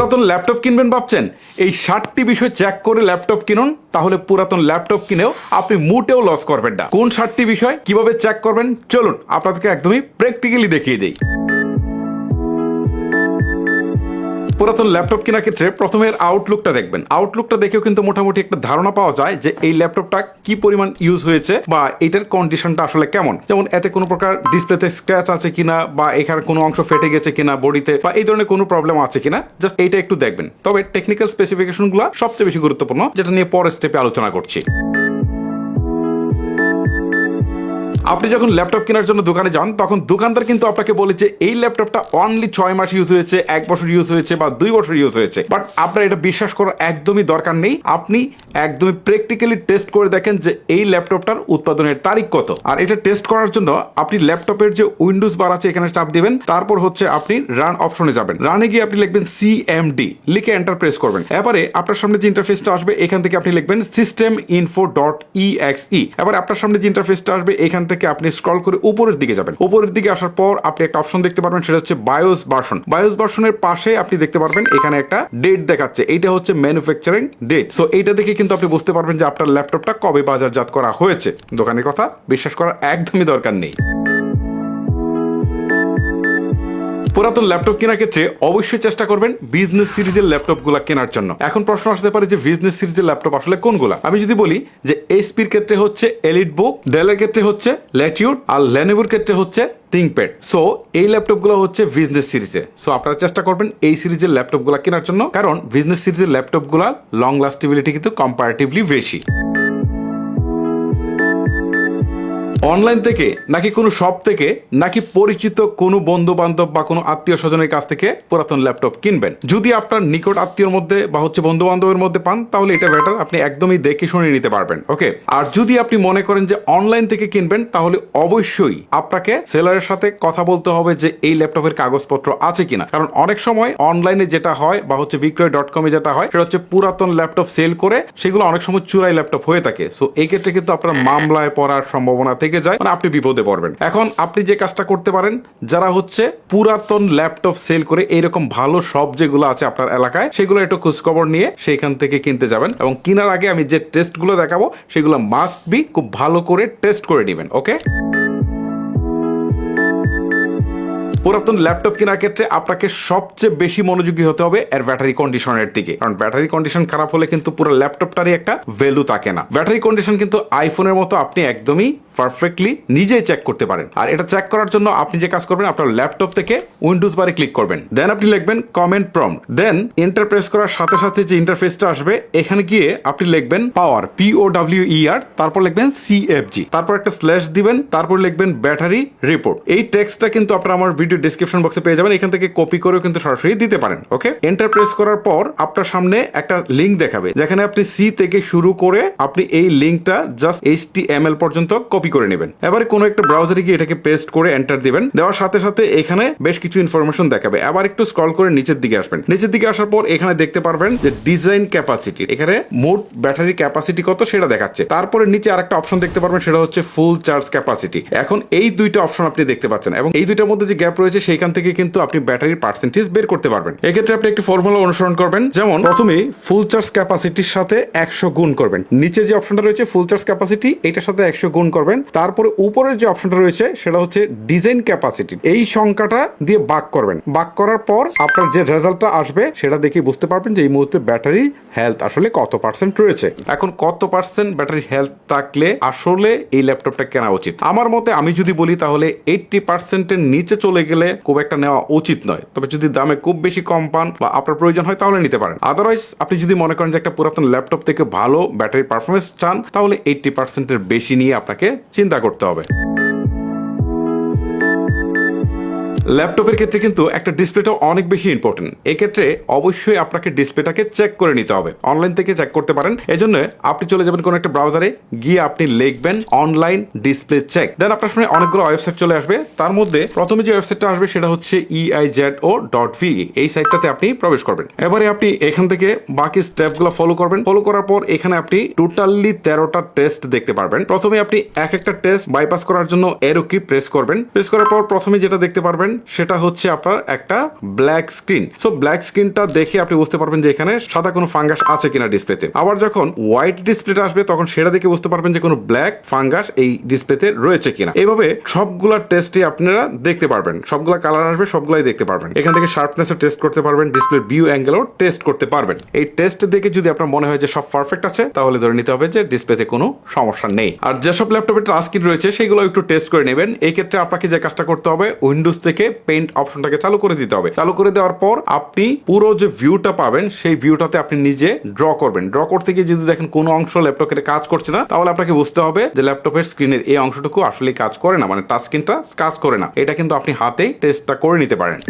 পুরাতন ল্যাপটপ কিনবেন ভাবছেন? এই 7টি বিষয় চেক করে ল্যাপটপ কিনুন, তাহলে পুরাতন ল্যাপটপ কিনেও আপনি মোটেও লস করবেন না। কোন 7টি বিষয় কিভাবে চেক করবেন চলুন আপনাদেরকে একদমই প্র্যাকটিক্যালি দেখিয়ে দেই। পুরাতন ল্যাপটপ কেনার ক্ষেত্রে প্রথমে আউটলুকটা দেখবেন। আউটলুকটা দেখেও কিন্তু মোটামুটি একটা ধারণা পাওয়া যায় যে এই ল্যাপটপটা কি পরিমাণ ইউজ হয়েছে বা এটার কন্ডিশনটা আসলে কেমন। যেমন এতে কোনো প্রকার ডিসপ্লেতে স্ক্র্যাচ আছে কিনা, বা এখানে কোনো অংশ ফেটে গেছে কিনা বডিতে, বা এই ধরনের কোনো প্রবলেম আছে কিনা, জাস্ট এইটা একটু দেখবেন। তবে টেকনিক্যাল স্পেসিফিকেশনগুলো সবচেয়ে বেশি গুরুত্বপূর্ণ, যেটা নিয়ে পরের স্টেপে আলোচনা করছি। আপনি যখন ল্যাপটপ কেনার জন্য দোকানে যান, তখন দোকানদার কিন্তু আপনাকে বলে যে এই ল্যাপটপটা অনলি 6 মাস ইউজ হয়েছে, 1 বছর ইউজ হয়েছে বা 2 বছর ইউজ হয়েছে। বাট আপনার এটা বিশ্বাস করার একদমই দরকার নেই। আপনি একদমই প্র্যাকটিক্যালি টেস্ট করে দেখেন যে এই ল্যাপটপটার উৎপাদনের তারিখ কত। আর এটা টেস্ট করার জন্য আপনি ল্যাপটপের যে উইন্ডোজ বার আছে এখানে চাপ দিবেন, তারপর হচ্ছে আপনি রান অপশনে যাবেন। রানে গিয়ে আপনি লিখবেন CMD, লিখে এন্টার প্রেস করবেন। এবারে আপনার সামনে যে ইন্টারফেসটা আসবে এখান থেকে আপনি লিখবেন systeminfo.exe। এবার আপনার সামনে যে ইন্টারফেসটা আসবে এখান থেকে আপনি স্ক্রল করে উপরের দিকে যাবেন। উপরের দিকে আসার পর আপনি একটা অপশন দেখতে পারবেন, সেটা হচ্ছে বায়োস ভার্সন। বায়োস ভার্সনের পাশে আপনি দেখতে পারবেন এখানে একটা ডেট দেখাচ্ছে, এইটা হচ্ছে ম্যানুফ্যাকচারিং ডেট। সো এইটা দেখে কিন্তু আপনি বুঝতে পারবেন যে আপনার ল্যাপটপটা কবে বাজারজাত করা হয়েছে। দোকানের কথা বিশ্বাস করার একদমই দরকার নেই। পুরাতন ল্যাপটপ কেনার ক্ষেত্রে অবশ্যই চেষ্টা করবেন বিজনেস সিরিজের ল্যাপটপগুলো কেনার জন্য। এখন প্রশ্ন আসতে পারে যে বিজনেস সিরিজের ল্যাপটপ আসলে কোনগুলা। আমি যদি বলি যে এইচপির ক্ষেত্রে হচ্ছে এলিটবুক, ডেলের ক্ষেত্রে হচ্ছে ল্যাটিউড, আর লেনোভোর ক্ষেত্রে হচ্ছে থিংকপ্যাড। সো এই ল্যাপটপগুলো হচ্ছে বিজনেস সিরিজে। সো আপনারা চেষ্টা করবেন এই সিরিজের ল্যাপটপগুলো কেনার জন্য, কারণ বিজনেস সিরিজের ল্যাপটপগুলো লং লাস্টিবিলিটি কিন্তু কম্পারেটিভলি বেশি। অনলাইন থেকে নাকি কোনো শপ থেকে নাকি পরিচিত কোনো বন্ধু বান্ধব বা কোনো আত্মীয় স্বজনের কাছ থেকে পুরাতন ল্যাপটপ কিনবেন। যদি আপনার নিকট আত্মীয়র মধ্যে বা হচ্ছে বন্ধু বান্ধবের মধ্যে পান, তাহলে এটা বেটার, আপনি একদমই দেখে শুনে নিতে পারবেন। ওকে। আর যদি আপনি মনে করেন যে অনলাইন থেকে কিনবেন, তাহলে অবশ্যই আপনাকে সেলারের সাথে কথা বলতে হবে যে এই ল্যাপটপের কাগজপত্র আছে কিনা। কারণ অনেক সময় অনলাইনে যেটা হয় বা হচ্ছে বিক্রয়.com যেটা হয়, সেটা হচ্ছে পুরাতন ল্যাপটপ সেল করে সেগুলো অনেক সময় চুরাই ল্যাপটপ হয়ে থাকে। সো এই ক্ষেত্রে কিন্তু আপনার মামলায় পড়ার সম্ভাবনা থেকে যায়, মানে আপনি বিপদে পড়বেন। এখন আপনি যে কাজটা করতে পারেন, যারা হচ্ছে পুরাতন ল্যাপটপ সেল করে এইরকম ভালো শপ যেগুলো আছে আপনার এলাকায়, সেগুলো একটু খোঁজখবর নিয়ে সেখান থেকে কিনতে যাবেন। এবং কেনার আগে আমি যে টেস্টগুলো দেখাবো সেগুলো মাস্ট বি খুব ভালো করে টেস্ট করে নেবেন। ওকে। পুরাতন ল্যাপটপ কেনার ক্ষেত্রে আপনাকে সবচেয়ে বেশি মনোযোগী হতে হবে এর ব্যাটারি কন্ডিশনের দিকে, কারণ ব্যাটারি কন্ডিশন খারাপ হলে কিন্তু পুরো ল্যাপটপটারই একটা ভ্যালু থাকে না। ব্যাটারি কন্ডিশন কিন্তু আইফোনের মতো আপনি একদমই পারফেক্টলি নিজেই চেক করতে পারেন। আর এটা চেক করার জন্য আপনি যে কাজ করবেন, আপনার ল্যাপটপ থেকে উইন্ডোজ বারে ক্লিক করবেন, দেন আপনি লিখবেন comment prompt, then enter press করার সাথে সাথে যে ইন্টারফেসটা আসবে এখানে গিয়ে আপনি লিখবেন পাওয়ার, POWER, তারপর লিখবেন CFG, তারপর একটা স্ল্যাশ দিবেন, তারপর লিখবেন ব্যাটারি রিপোর্ট। এই টেক্সটটা কিন্তু আপনারা আমার ভিডিও ডেসক্রিপশন বক্সে পেয়ে যাবেন, এখান থেকে কপি করেও কিন্তু সরাসরি দিতে পারেন। ওকে। এন্টার প্রেস করার পর আপনার সামনে একটা লিংক দেখাবে, যেখানে আপনি সি থেকে শুরু করে আপনি এই লিংকটা জাস্ট HTML পর্যন্ত কপি করে নেবেন। এবারে কোনো একটা ব্রাউজারে গিয়ে এটাকে পেস্ট করে এন্টার দিবেন। দেওয়ার সাথে সাথে এখানে বেশ কিছু ইনফরমেশন দেখাবে। আবার একটু স্ক্রল করে নিচের দিকে আসবেন। নিচের দিকে আসার পর এখানে দেখতে পারবেন যে ডিজাইন ক্যাপাসিটি, এখানে মোট ব্যাটারি ক্যাপাসিটি কত সেটা দেখাচ্ছে। তারপরে নিচে আরেকটা অপশন দেখতে পারবেন, সেটা হচ্ছে ফুল চার্জ ক্যাপাসিটি। এখন এই দুইটা অপশন আপনি দেখতে পাচ্ছেন, এবং এই দুইটার মধ্যে যে গ্যাপ রয়েছে সেইখান থেকে কিন্তু আপনি ব্যাটারির পার্সেন্টেজ বের করতে পারবেন। এক্ষেত্রে আপনি একটি ফর্মুলা অনুসরণ করবেন। যেমন প্রথমে ফুল চার্জ ক্যাপাসিটির সাথে 100 গুণ করবেন। নিচের যে অপশনটা রয়েছে ফুল চার্জ ক্যাপাসিটি, এটার সাথে 100 গুণ করবেন। তারপরে উপরের যে অপশনটা রয়েছে সেটা হচ্ছে ডিজাইন ক্যাপাসিটি, এই সংখ্যাটা দিয়ে ভাগ করবেন। ভাগ করার পর আপনার যে রেজাল্টটা আসবে সেটা দেখে বুঝতে পারবেন যে এই মুহূর্তে ব্যাটারি হেলথ আসলে কত পার্সেন্ট রয়েছে। এখন কত পার্সেন্ট ব্যাটারি হেলথ থাকলে আসলে এই ল্যাপটপটা কেনা উচিত? আমার মতে আমি যদি বলি তাহলে 80%-এর নিচে চলে গেলে খুব একটা নেওয়া উচিত নয়। তবে যদি দামে খুব বেশি কম পান বা আপনার প্রয়োজন হয় তাহলে নিতে পারেন। আদারওয়াইজ আপনি যদি মনে করেন যে একটা পুরাতন ল্যাপটপ থেকে ভালো ব্যাটারি পারফরমেন্স চান, তাহলে 80%-এর বেশি নিয়ে আপনাকে চিন্তা করতে হবে। ল্যাপটপের ক্ষেত্রে কিন্তু একটা ডিসপ্লেটা অনেক বেশি ইম্পর্টেন্ট। এক্ষেত্রে অবশ্যই আপনাকে ডিসপ্লেটাকে চেক করে নিতে হবে। অনলাইন থেকে চেক করতে পারেন, এজন্য আপনি চলে যাবেন কোন একটা ব্রাউজারে, গিয়ে আপনি লিখবেন অনলাইন ডিসপ্লে চেক, দেন আপনার সামনে অনেকগুলো ওয়েবসাইট চলে আসবে। তার মধ্যে প্রথমে যে ওয়েবসাইটটা আসবে সেটা হচ্ছে eizo.ve, এই সাইটটাতে আপনি প্রবেশ করবেন। এবারে আপনি এখান থেকে বাকি স্টেপগুলো ফলো করবেন। ফলো করার পর এখানে আপনি টোটালি 13টা টেস্ট দেখতে পারবেন। প্রথমে আপনি এক একটা টেস্ট বাইপাস করার জন্য এরো কি প্রেস করবেন। প্রেস করার পর প্রথমে যেটা দেখতে পারবেন সেটা হচ্ছে আপনার একটা ব্ল্যাক স্ক্রিন। সো ব্ল্যাক স্ক্রিনটা দেখে আপনি বুঝতে পারবেন যে এখানে সাদা কোনো ফাঙ্গাস আছে কিনা ডিসপ্লেতে। আবার যখন হোয়াইট ডিসপ্লেটা আসবে তখন সেটা দেখে বুঝতে পারবেন যে কোনো ব্ল্যাক ফাঙ্গাস এই ডিসপ্লেতে রয়েছে কিনা। এইভাবে সবগুলা টেস্টে আপনারা দেখতে পারবেন, সবগুলা কালার আসবে সবগুলাই দেখতে পারবেন। এখান থেকে শার্পনেসও টেস্ট করতে পারবেন, ডিসপ্লের ভিউ অ্যাঙ্গেলও টেস্ট করতে পারবেন। এই টেস্ট দেখে যদি আপনার মনে হয় যে সব পারফেক্ট আছে তাহলে ধরে নিতে হবে যে ডিসপ্লেতে কোনো সমস্যা নেই। আর যেসব ল্যাপটপে টাচ স্ক্রিন রয়েছে সেগুলো একটু টেস্ট করে নেবেন। এই ক্ষেত্রে আপনাকে যে কাজটা করতে হবে, উইন্ডোজ থেকে পেইন্ট অপশনটাকে চালু করে দিতে হবে। চালু করে দেওয়ার পর আপনি পুরো যে ভিউটা পাবেন সেই ভিউটাতে আপনি নিজে ড্র করবেন। ড্র করতে গিয়ে যদি দেখেন কোনো অংশ ল্যাপটপের কাজ করছে না তাহলে আপনাকে বুঝতে হবে যে ল্যাপটপের স্ক্রিনের এই অংশটুকু আসলে কাজ করে না, মানে টাচ স্ক্রিনটা কাজ করে না। এটা কিন্তু আপনি হাতে টেস্টটা করে নিতে পারেন।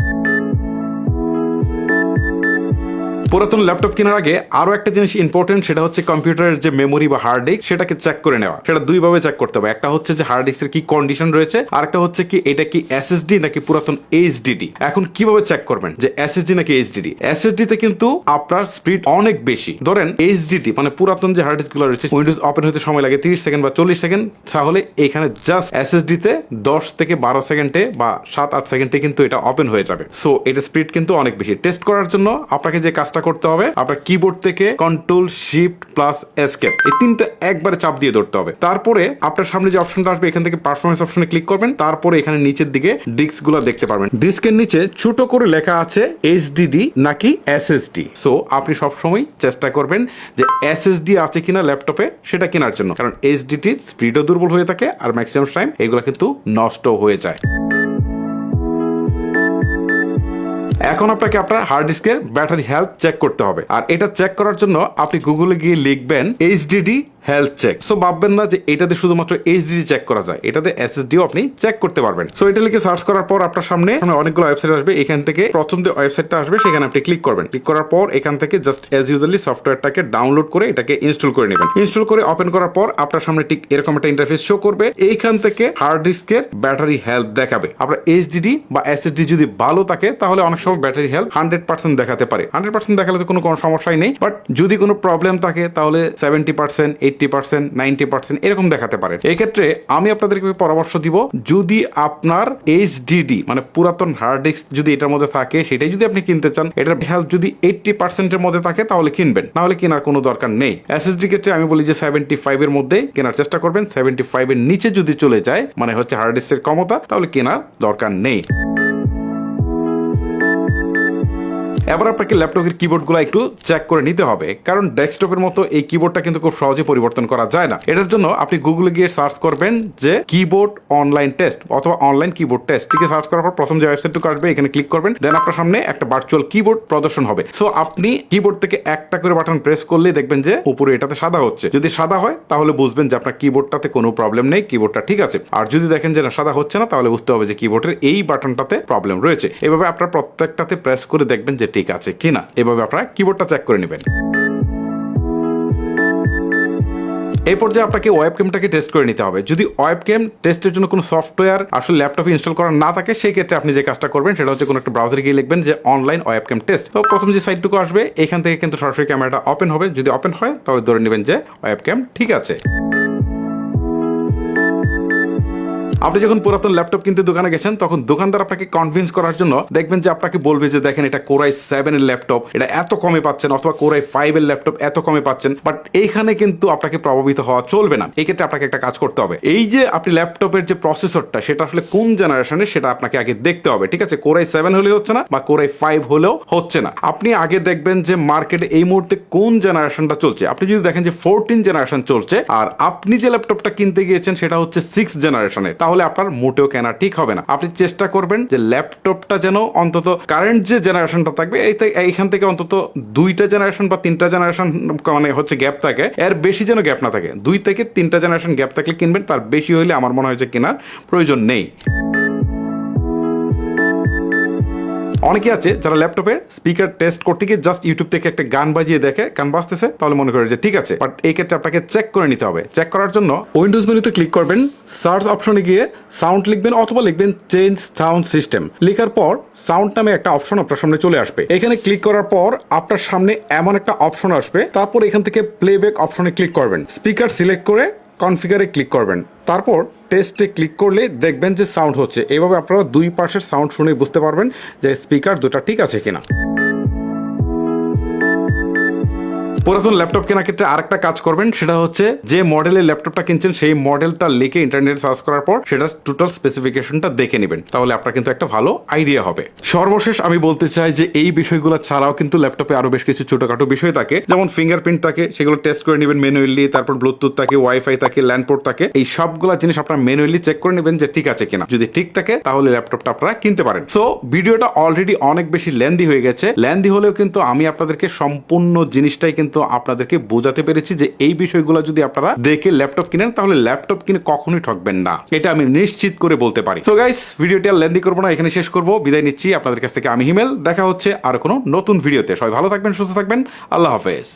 পুরাতন ল্যাপটপ কেনার আগে আরো একটা জিনিস ইম্পর্টেন্ট, সেটা হচ্ছে কম্পিউটারের যে মেমোরি বা হার্ড ডিস্ক সেটাকে চেক করে নেওয়া। সেটা দুইভাবে চেক করতে হবে। একটা হচ্ছে যে হার্ড ডিস্কের কি কন্ডিশন রয়েছে, আর একটা হচ্ছে কি এটা কি এসএসডি নাকি পুরাতন এইচডিডি। এখন কিভাবে চেক করবেন যে এসএসডি নাকি এইচডিডি? এসএসডি তে কিন্তু আপনার স্পিড অনেক বেশি। ধরেন এইচডিডি মানে পুরাতন যে হার্ড ডিস্ক গুলো রয়েছে, উইন্ডোজ ওপেন হতে সময় লাগে 30 সেকেন্ড বা 40 সেকেন্ড, তাহলে এখানে জাস্ট এসএসডি তে 10 থেকে 12 সেকেন্ডে বা 7-8 সেকেন্ডে কিন্তু এটা ওপেন হয়ে যাবে। সো এটা স্পিড কিন্তু অনেক বেশি। টেস্ট করার জন্য আপনাকে যে কাজটা করতে হবে, আপনার কিবোর্ড থেকে কন্ট্রোল শিফট প্লাস এসকেপ এই তিনটা একবারে চাপ দিয়ে ধরতে হবে। তারপরে আপনার সামনে যে অপশনটা আসবে এখান থেকে পারফরমেন্স অপশনে ক্লিক করবেন। তারপরে এখানে নিচের দিকে ডিস্ক গুলো দেখতে পারবেন। ডিস্কের নিচে ছোট করে লেখা আছে এইচডিডি নাকি এসএসডি। সো আপনি সবসময় চেষ্টা করবেন যে এসএসডি আছে কিনা ল্যাপটপে সেটা কেনার জন্য, কারণ এইচডিডির স্পিডও দুর্বল হয়ে থাকে আর ম্যাক্সিমাম টাইম এগুলো কিন্তু নষ্ট হয়ে যায়। এখন আপনাকে আপনার হার্ড ডিস্কের ব্যাটারি হেলথ চেক করতে হবে। আর এটা চেক করার জন্য আপনি গুগলে গিয়ে লিখবেন এইচডিডি হেলথ চেক। সো ভাববেন না যে এটাতে শুধুমাত্র এইচডিডি চেক করা যায়, এটাতে এসএসডিও আপনি চেক করতে পারবেন। সো এটা লিখে সার্চ করার পর আপনার সামনে অনেকগুলো ওয়েবসাইট আসবে। এখান থেকে প্রথম যে ওয়েবসাইটটা আসবে সেখানে আপনি ক্লিক করবেন। ক্লিক করার পর এখান থেকে জাস্ট এজ ইউজুয়ালি সফটওয়্যারটাকে ডাউনলোড করে এটাকে ইনস্টল করে নেবেন। ইনস্টল করে ওপেন করার পর আপনার সামনে ঠিক এরকম একটা ইন্টারফেস শো করবে। এইখান থেকে হার্ড ডিস্কের ব্যাটারি হেলথ দেখাবে। আপনার এইচডিডি বা এসএসডি যদি ভালো থাকে তাহলে অনেক সময় ব্যাটারি হেলথ 100% দেখাতে পারে। 100% দেখালে তো কোনো সমস্যাই নেই, বাট যদি কোনো প্রবলেম থাকে তাহলে 70%, 80%, 90% এরকম দেখাতে পারে। এই ক্ষেত্রে আমি আপনাদেরকে পরামর্শ দিব, যদি আপনার এইচডিডি মানে পুরাতন হার্ড ডিস্ক যদি এটার মধ্যে থাকে সেটাই যদি আপনি কিনতে চান, এটার হেলথ যদি 80% এর মধ্যে থাকে তাহলে কিনবেন, না হলে কেনার কোনো দরকার নেই। এসএসডি ক্ষেত্রে আমি বলি যে 75 এর মধ্যে কেনার চেষ্টা করবেন। 75 এর নিচে যদি চলে যায় মানে হচ্ছে হার্ড ডিস্কের ক্ষমতা, তাহলে কেনার দরকার নেই। এবার আপনাকে ল্যাপটপের কিবোর্ডগুলো একটু চেক করে নিতে হবে, কারণ ডেস্কটপের মতো এই কিবোর্ডটা কিন্তু খুব সহজে পরিবর্তন করা যায় না। এটার জন্য আপনি গুগলে গিয়ে সার্চ করবেন যে কিবোর্ড অনলাইন টেস্ট অথবা অনলাইন কিবোর্ড টেস্ট। ঠিক আছে, সার্চ করার পর প্রথম যে ওয়েবসাইটটুকু আসবে এখানে ক্লিক করবেন, দেন আপনার সামনে একটা ভার্চুয়াল কিবোর্ড প্রদর্শন হবে। সো আপনি কিবোর্ড থেকে একটা করে বাটন প্রেস করলে দেখবেন যে উপরে এটাতে সাদা হচ্ছে। যদি সাদা হয় তাহলে বুঝবেন যে আপনার কিবোর্ডটাতে কোনো প্রবলেম নেই, কিবোর্ডটা ঠিক আছে। আর যদি দেখেন যে না সাদা হচ্ছে না, তাহলে বুঝতে হবে যে কিবোর্ডের এই বাটনটাতে প্রবলেম রয়েছে। এভাবে আপনার প্রত্যেকটাতে প্রেস করে দেখবেন যে ঠিক আছে কিনা। এভাবে আপনারা কিবোর্ডটা চেক করে নেবেন। এই পর্যায়ে আপনাকে ওয়েবক্যামটাকে টেস্ট করে নিতে হবে। যদি ওয়েবক্যাম টেস্টের জন্য কোনো সফটওয়্যার আসলে ল্যাপটপে ইনস্টল করা না থাকে, সেই ক্ষেত্রে আপনি যে কাজটা করবেন সেটা হচ্ছে কোনো একটা ব্রাউজারে গিয়ে লিখবেন যে অনলাইন ওয়েবক্যাম টেস্ট। তো প্রথম যে সাইটটুকু আসবে এখান থেকে কিন্তু সরাসরি ক্যামেরাটা ওপেন হবে। যদি ওপেন হয় তাহলে ধরে নেবেন যে ওয়েবক্যাম ঠিক আছে। আপনি যখন পুরাতন ল্যাপটপ কিনতে দোকানে গেছেন তখন দোকানদার আপনাকে কনভিন্স করার জন্য দেখবেন যে আপনাকে বলবে যে দেখেন এটা Core i7 এর ল্যাপটপ, এটা এত কমে পাচ্ছেন, অথবা Core i5 এর ল্যাপটপ এত কমে পাচ্ছেন। বাট এইখানে কিন্তু আপনাকে প্রভাবিত হওয়া চলবে না। এই ক্ষেত্রে আপনাকে একটা কাজ করতে হবে, এই যে আপনি ল্যাপটপের যে প্রসেসরটা সেটা আসলে কোন জেনারেশনের সেটা আপনাকে আগে দেখতে হবে। ঠিক আছে, Core i7 হলে হচ্ছে না বা Core i5 হলেও হচ্ছে না। আপনি আগে দেখবেন যে মার্কেটে এই মুহূর্তে কোন জেনারেশনটা চলছে। আপনি যদি দেখেন যে 14 জেনারেশন চলছে আর আপনি যে ল্যাপটপটা কিনতে গিয়েছেন সেটা হচ্ছে 6 জেনারেশনের, তাহলে আপনার মোটেও কেনা ঠিক হবে না। আপনি চেষ্টা করবেন যে ল্যাপটপটা যেন অন্তত কারেন্ট যে জেনারেশনটা থাকবে এইখান থেকে অন্তত 2টা জেনারেশন বা 3টা জেনারেশন মানে হচ্ছে গ্যাপ থাকে, এর বেশি যেন গ্যাপ না থাকে। 2 থেকে 3টা জেনারেশন গ্যাপ থাকলে কিনবেন, তার বেশি হইলে আমার মনে হয় যে কেনার প্রয়োজন নেই। অনেকে আছে যারা ল্যাপটপের স্পিকার টেস্ট করতে গিয়ে জাস্ট ইউটিউব থেকে একটা গান বাজিয়ে দেখে, গান বাজতেছে তাহলে মনে করে যে ঠিক আছে, বাট এই ক্ষেত্রে আপনাকে চেক করে নিতে হবে। চেক করার জন্য উইন্ডোজ মেনুতে ক্লিক করবেন, সার্চ অপশনে গিয়ে সাউন্ড লিখবেন অথবা লিখবেন চেঞ্জ সাউন্ড সিস্টেম। লেখার পর সাউন্ড নামে একটা অপশন আপনার সামনে চলে আসবে। এখানে ক্লিক করার পর আপনার সামনে এমন একটা অপশন আসবে, তারপর এখান থেকে প্লেব্যাক অপশনে ক্লিক করবেন। স্পিকার সিলেক্ট করে কনফিগারে ক্লিক করবেন, তারপর টেস্টে ক্লিক করলে দেখবেন যে সাউন্ড হচ্ছে। এইভাবে আপনারা দুই পাশের সাউন্ড শুনে বুঝতে পারবেন যে স্পিকার দুটা ঠিক আছে কিনা। পুরাতন ল্যাপটপ কেনার ক্ষেত্রে আরেকটা কাজ করবেন, সেটা হচ্ছে যে মডেলের ল্যাপটপটা কিনছেন সেই মডেলটা লিখে ইন্টারনেট সার্চ করার পর সেটা টোটাল স্পেসিফিকেশনটা দেখে নেবেন, তাহলে আপনার কিন্তু একটা ভালো আইডিয়া হবে। সর্বশেষ আমি বলতে চাই যে এই বিষয়গুলো ছাড়াও কিন্তু ল্যাপটপে আরো বেশ কিছু ছোটখাটো বিষয় থাকে, যেমন ফিঙ্গারপ্রিন্ট থাকে, সেগুলো টেস্ট করে নেবেন ম্যানুয়ালি, তারপর ব্লুটুথ থাকে, ওয়াইফাই থাকে, ল্যান্ড পোর্ট থাকে, এই সবগুলো জিনিস আপনারা ম্যানুয়ালি চেক করে নেবেন যে ঠিক আছে কিনা। যদি ঠিক থাকে তাহলে ল্যাপটপটা আপনারা কিনতে পারেন। সো ভিডিওটা অলরেডি অনেক বেশি লেন্দি হয়ে গেছে, লেন্দি হলেও কিন্তু আমি আপনাদেরকে সম্পূর্ণ জিনিসটাই কিন্তু আপনাদেরকে বোঝাতে পেরেছি যে এই বিষয়গুলো যদি আপনারা দেখে ল্যাপটপ কিনেন তাহলে ল্যাপটপ কিনে কখনোই ঠকবেন না, এটা আমি নিশ্চিত করে বলতে পারি। সো গাইস, ভিডিওটি আর লেন্দি করবো না, এখানে শেষ করবো। বিদায় নিচ্ছি আপনাদের কাছ থেকে আমি হিমেল। দেখা হচ্ছে আর কোনো নতুন ভিডিওতে। সবাই ভালো থাকবেন, সুস্থ থাকবেন। আল্লাহ হাফেজ।